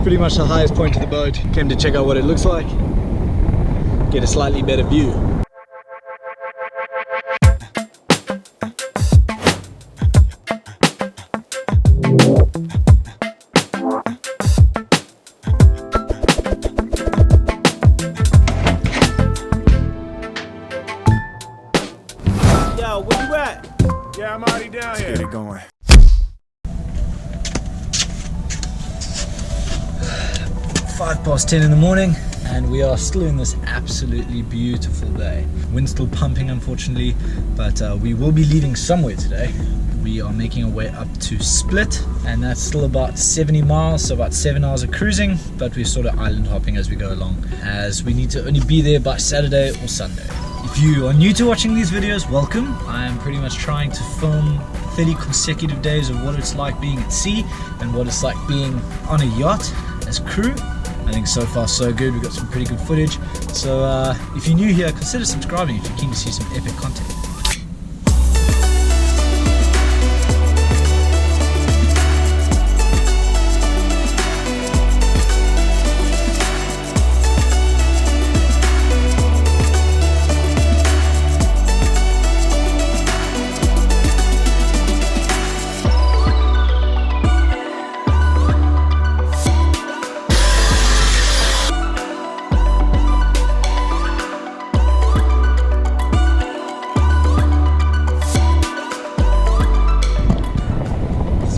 Pretty much the highest point of the boat. Came to check out what it looks like, get a slightly better view. Yo, where you at? Yeah, I'm already down here. Let's get it going. 10:05 in the morning, and we are still in this absolutely beautiful day. Wind's still pumping, unfortunately, but we will be leaving somewhere today. We are making our way up to Split, and that's still about 70 miles, so about 7 hours of cruising, but we're sort of island hopping as we go along, as we need to only be there by Saturday or Sunday. If you are new to watching these videos, welcome. I am pretty much trying to film 30 consecutive days of what it's like being at sea and what it's like being on a yacht as crew. I think so far so good. We've got some pretty good footage. So if you're new here, consider subscribing if you're keen to see some epic content.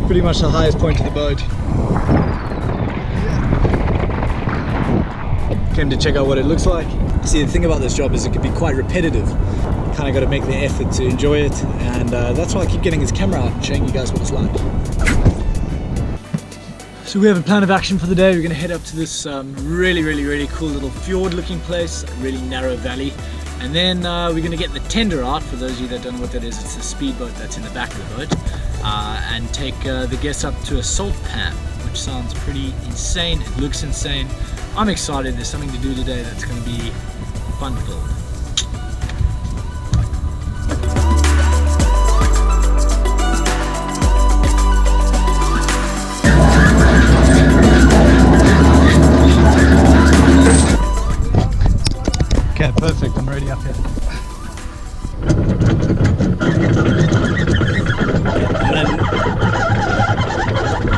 Pretty much the highest point of the boat. Came to check out what it looks like. See, the thing about this job is it can be quite repetitive. Kind of got to make the effort to enjoy it, and that's why I keep getting this camera out and showing you guys what it's like. So we have a plan of action for the day. We're going to head up to this really cool little fjord looking place, a really narrow valley. And then we're going to get the tender out. For those of you that don't know what that is, it's a speedboat that's in the back of the boat. And take the guests up to a salt pan, which sounds pretty insane. It looks insane. I'm excited. There's something to do today that's going to be fun-filled. Okay, perfect. I'm ready up here.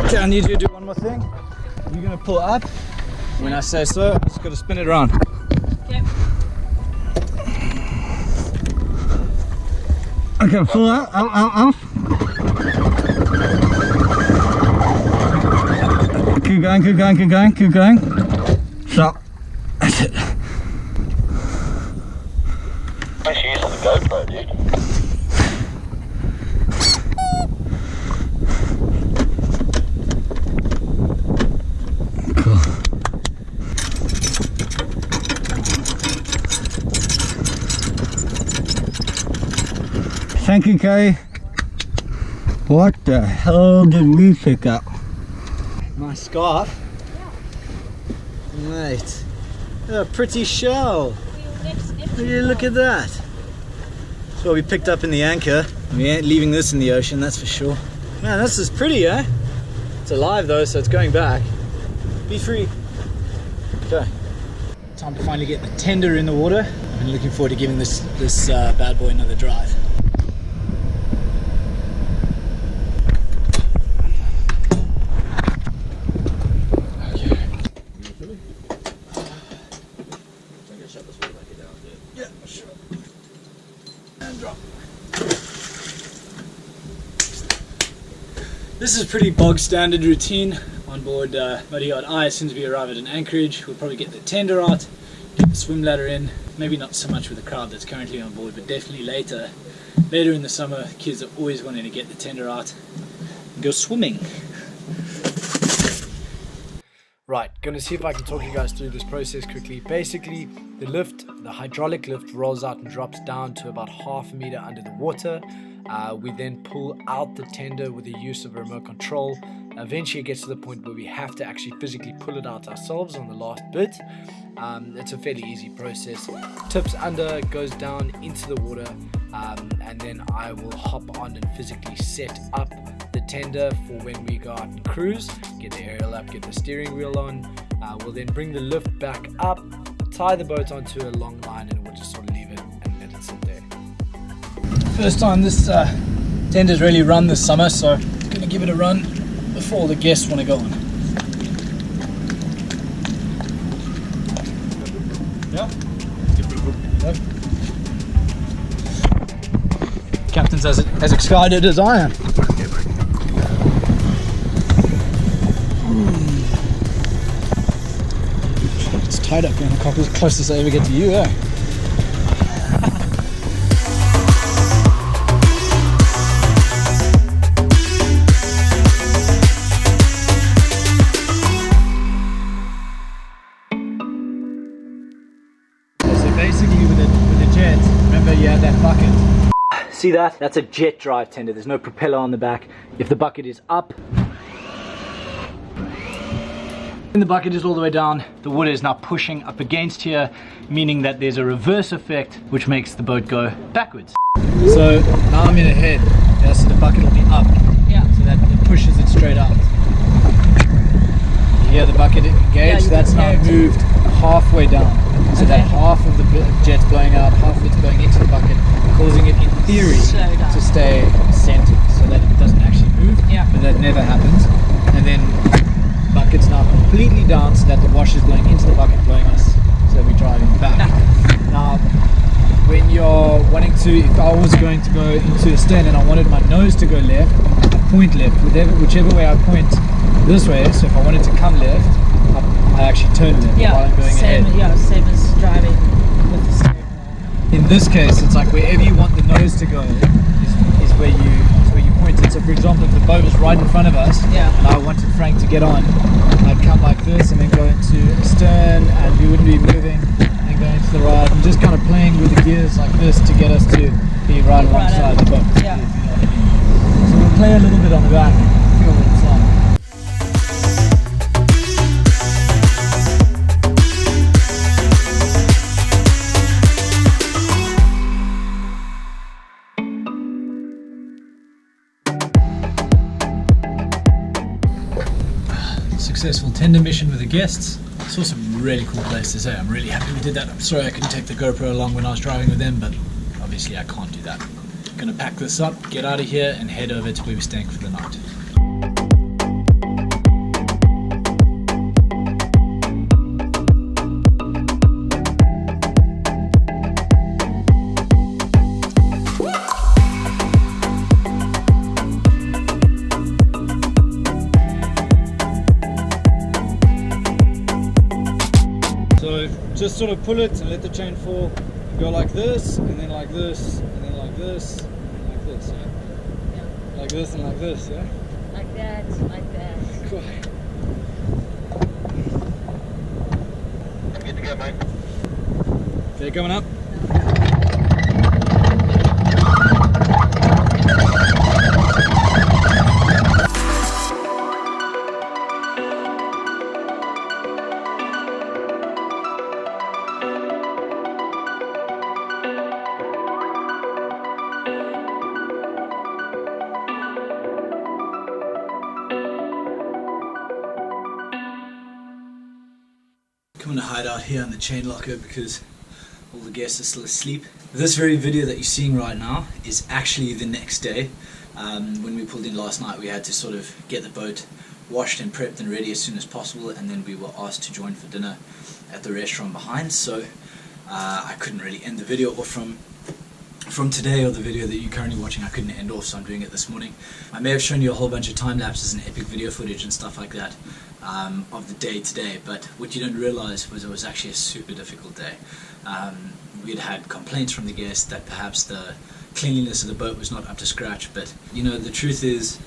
Okay, I need you to do one more thing. You're gonna pull up. When I say so, I just gotta spin it around. Yep. Okay, pull up, out. Keep going. Stop. That's it. I should use the GoPro, dude. Thank you, Kay. What the hell did we pick up? My scarf? Yeah. Mate, a pretty shell. Look at that. That's what we picked up in the anchor. We ain't leaving this in the ocean, that's for sure. Man, this is pretty, eh? It's alive though, so it's going back. Be free. Okay. Time to finally get the tender in the water. I've been looking forward to giving this bad boy another drive. This is pretty bog standard routine on board Motor Yacht I. As soon as we arrive at an anchorage, we'll probably get the tender out, get the swim ladder in. Maybe not so much with the crowd that's currently on board, but definitely later in the summer, kids are always wanting to get the tender out and go swimming. Right, gonna see if I can talk you guys through this process quickly. Basically, the hydraulic lift rolls out and drops down to about half a meter under the water. We then pull out the tender with the use of a remote control. Eventually it gets to the point where we have to actually physically pull it out ourselves on the last bit. It's a fairly easy process. Tips under, goes down into the water, and then I will hop on and physically set up the tender for when we go out and cruise, get the aerial up, get the steering wheel on. We'll then bring the lift back up, tie the boat onto a long line, and we'll just sort of leave it and let it sit there. First time this tender's really run this summer, so I'm going to give it a run before the guests want to go on. Yeah? Captain's as excited as I am. It's tied up in the cock as close as I ever get to you, eh? So basically with the jet, remember you had that bucket. See that? That's a jet drive tender. There's no propeller on the back. If the bucket is up, and the bucket is all the way down, the water is now pushing up against here, meaning that there's a reverse effect which makes the boat go backwards. So now I'm in a head, yeah, so the bucket will be up, yeah, so that it pushes it straight out. You hear the bucket engage, yeah, so that's now moved halfway down. So that half of the jet's blowing out, half of it's going into the bucket, causing it in theory to stay centered so that it doesn't actually move, but that never happens. And then bucket's now completely down so that the wash is blowing into the bucket, blowing us, so we're driving back. Now, when you're wanting to, if I was going to go into the stern and I wanted my nose to go left, I point left, whichever way I point this way, so if I wanted to come left, I actually turn left while I'm going ahead. Yeah, same as driving with the steering wheel. In this case, it's like wherever you want the nose to go is where you point it. So for example, if the boat was right in front of us and I wanted Frank to get on, I'd come like this and then go into stern and we wouldn't be moving, and then go into the right and just kind of playing with the gears like this to get us to be right alongside the boat. Yeah. If you know what I mean. So we'll play a little bit on the back, feel what it's like. Successful tender mission with the guests. Saw some really cool places there. I'm really happy we did that. I'm sorry I couldn't take the GoPro along when I was driving with them, but obviously I can't do that. Gonna pack this up, get out of here, and head over to where we're staying for the night. So just sort of pull it and let the chain fall. Go like this, and then like this, and then like this, and like this, yeah? Like this and like this, yeah? Like that, like that. Cool. I'm good to go, mate. Okay, coming up. I'm gonna hide out here in the chain locker because all the guests are still asleep. This very video that you're seeing right now is actually the next day. When we pulled in last night, we had to sort of get the boat washed and prepped and ready as soon as possible, and then we were asked to join for dinner at the restaurant behind, so I couldn't really end the video off from today, or the video that you're currently watching. I couldn't end off, so I'm doing it this morning. I may have shown you a whole bunch of time lapses and epic video footage and stuff like that of the day today, but what you don't realize was it was actually a super difficult day. We'd had complaints from the guests that perhaps the cleanliness of the boat was not up to scratch, but you know, the truth is,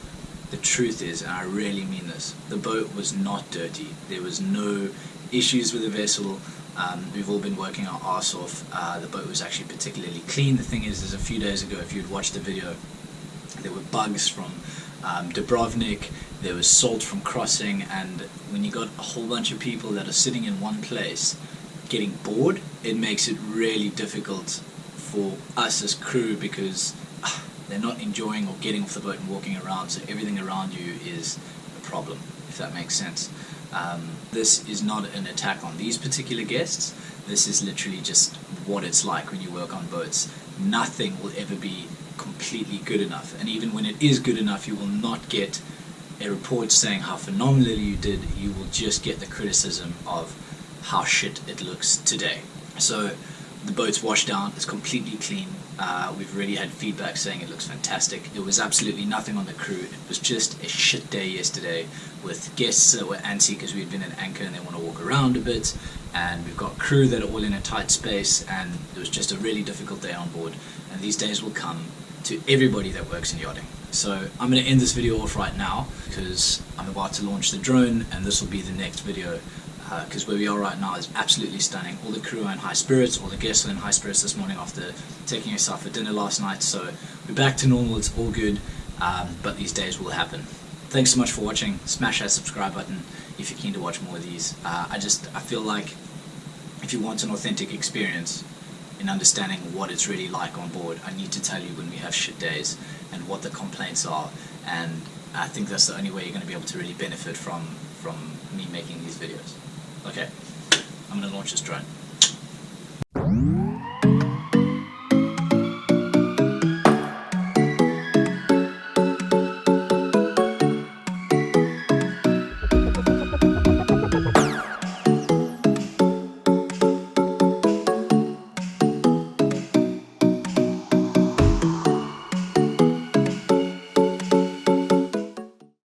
and I really mean this, the boat was not dirty. There was no issues with the vessel. We've all been working our arse off. The boat was actually particularly clean. The thing is a few days ago, if you'd watched the video, there were bugs from Dubrovnik, there was salt from crossing, and when you got a whole bunch of people that are sitting in one place getting bored, it makes it really difficult for us as crew, because They're not enjoying or getting off the boat and walking around, so everything around you is a problem, if that makes sense. This is not an attack on these particular guests. This is literally just what it's like when you work on boats. Nothing will ever be completely good enough, and even when it is good enough, you will not get a report saying how phenomenally you did. You will just get the criticism of how shit it looks today. So the boat's washed down, it's completely clean. We've already had feedback saying it looks fantastic. There was absolutely nothing on the crew. It was just a shit day yesterday with guests that were antsy because we'd been at anchor and they want to walk around a bit, and we've got crew that are all in a tight space, and it was just a really difficult day on board, and these days will come to everybody that works in yachting. So I'm going to end this video off right now because I'm about to launch the drone, and this will be the next video, because where we are right now is absolutely stunning. All the crew are in high spirits, all the guests are in high spirits this morning after taking us out for dinner last night, so we're back to normal, it's all good, but these days will happen. Thanks so much for watching. Smash that subscribe button if you're keen to watch more of these. I feel like if you want an authentic experience in understanding what it's really like on board, I need to tell you when we have shit days and what the complaints are, and I think that's the only way you're going to be able to really benefit from me making these videos. Okay, I'm going to launch this drone.